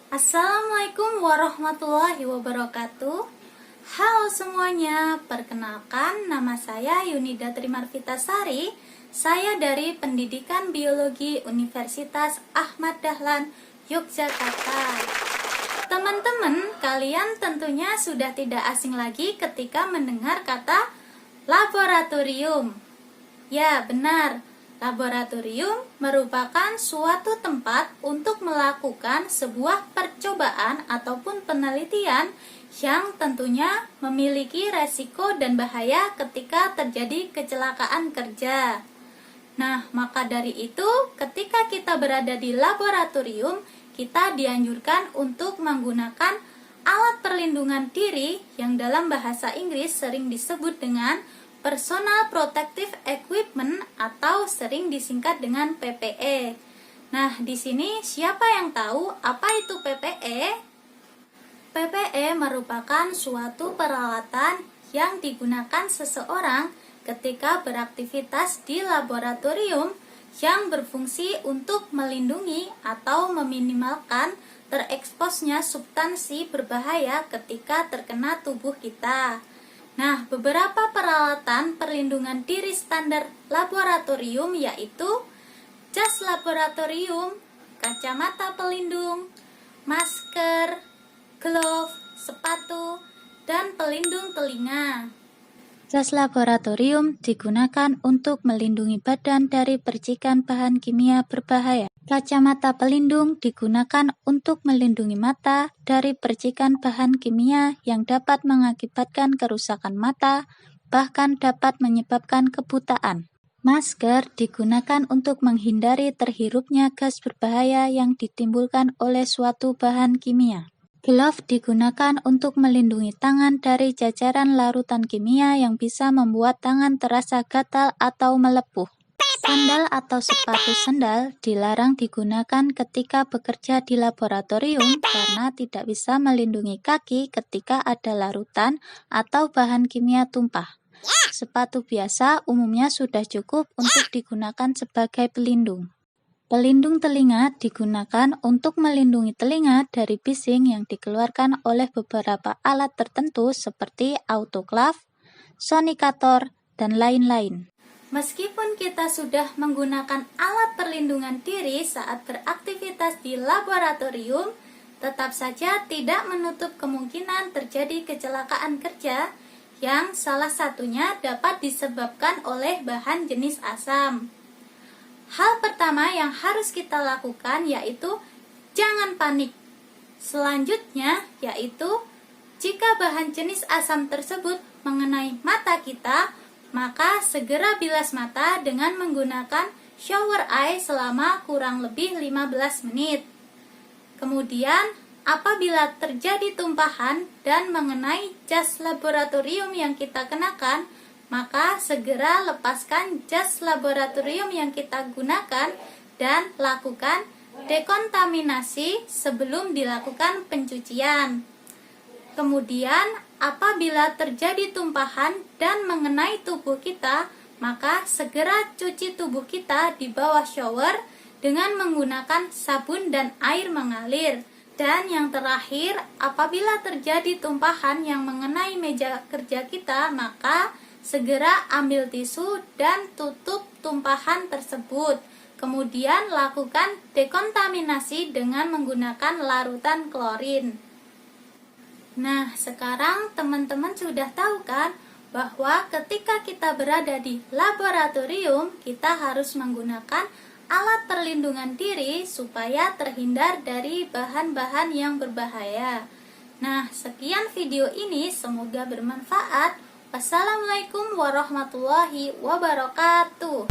Assalamualaikum warahmatullahi wabarakatuh. Halo semuanya, perkenalkan nama saya Yunida Trimarvitasari. Saya dari Pendidikan Biologi Universitas Ahmad Dahlan, Yogyakarta. Teman-teman, kalian tentunya sudah tidak asing lagi ketika mendengar kata laboratorium. Ya, benar. Laboratorium merupakan suatu tempat untuk melakukan sebuah percobaan ataupun penelitian yang tentunya memiliki resiko dan bahaya ketika terjadi kecelakaan kerja. Nah, maka dari itu, ketika kita berada di laboratorium, kita dianjurkan untuk menggunakan alat perlindungan diri yang dalam bahasa Inggris sering disebut dengan Personal Protective Equipment atau sering disingkat dengan PPE. Nah, di sini siapa yang tahu apa itu PPE? PPE merupakan suatu peralatan yang digunakan seseorang ketika beraktivitas di laboratorium yang berfungsi untuk melindungi atau meminimalkan tereksposnya substansi berbahaya ketika terkena tubuh kita. Nah, beberapa peralatan perlindungan diri standar laboratorium yaitu jas laboratorium, kacamata pelindung, masker, glove, sepatu, dan pelindung telinga. Jas laboratorium digunakan untuk melindungi badan dari percikan bahan kimia berbahaya. Kacamata pelindung digunakan untuk melindungi mata dari percikan bahan kimia yang dapat mengakibatkan kerusakan mata, bahkan dapat menyebabkan kebutaan. Masker digunakan untuk menghindari terhirupnya gas berbahaya yang ditimbulkan oleh suatu bahan kimia. Glove digunakan untuk melindungi tangan dari jajaran larutan kimia yang bisa membuat tangan terasa gatal atau melepuh. Sandal atau sepatu sandal dilarang digunakan ketika bekerja di laboratorium karena tidak bisa melindungi kaki ketika ada larutan atau bahan kimia tumpah. Sepatu biasa umumnya sudah cukup untuk digunakan sebagai pelindung. Pelindung telinga digunakan untuk melindungi telinga dari bising yang dikeluarkan oleh beberapa alat tertentu seperti autoklaf, sonikator, dan lain-lain. Meskipun kita sudah menggunakan alat perlindungan diri saat beraktivitas di laboratorium, tetap saja tidak menutup kemungkinan terjadi kecelakaan kerja yang salah satunya dapat disebabkan oleh bahan jenis asam. Hal pertama yang harus kita lakukan yaitu jangan panik. Selanjutnya yaitu jika bahan jenis asam tersebut mengenai mata kita, maka segera bilas mata dengan menggunakan shower eye selama kurang lebih 15 menit. Kemudian, apabila terjadi tumpahan dan mengenai jas laboratorium yang kita kenakan, maka segera lepaskan jas laboratorium yang kita gunakan dan lakukan dekontaminasi sebelum dilakukan pencucian. Kemudian, apabila terjadi tumpahan dan mengenai tubuh kita, maka segera cuci tubuh kita di bawah shower dengan menggunakan sabun dan air mengalir. Dan yang terakhir, apabila terjadi tumpahan yang mengenai meja kerja kita, maka segera ambil tisu dan tutup tumpahan tersebut. Kemudian lakukan dekontaminasi dengan menggunakan larutan klorin. Nah, sekarang teman-teman sudah tahu kan bahwa ketika kita berada di laboratorium, kita harus menggunakan alat perlindungan diri supaya terhindar dari bahan-bahan yang berbahaya. Nah, sekian video ini, semoga bermanfaat. Wassalamualaikum warahmatullahi wabarakatuh.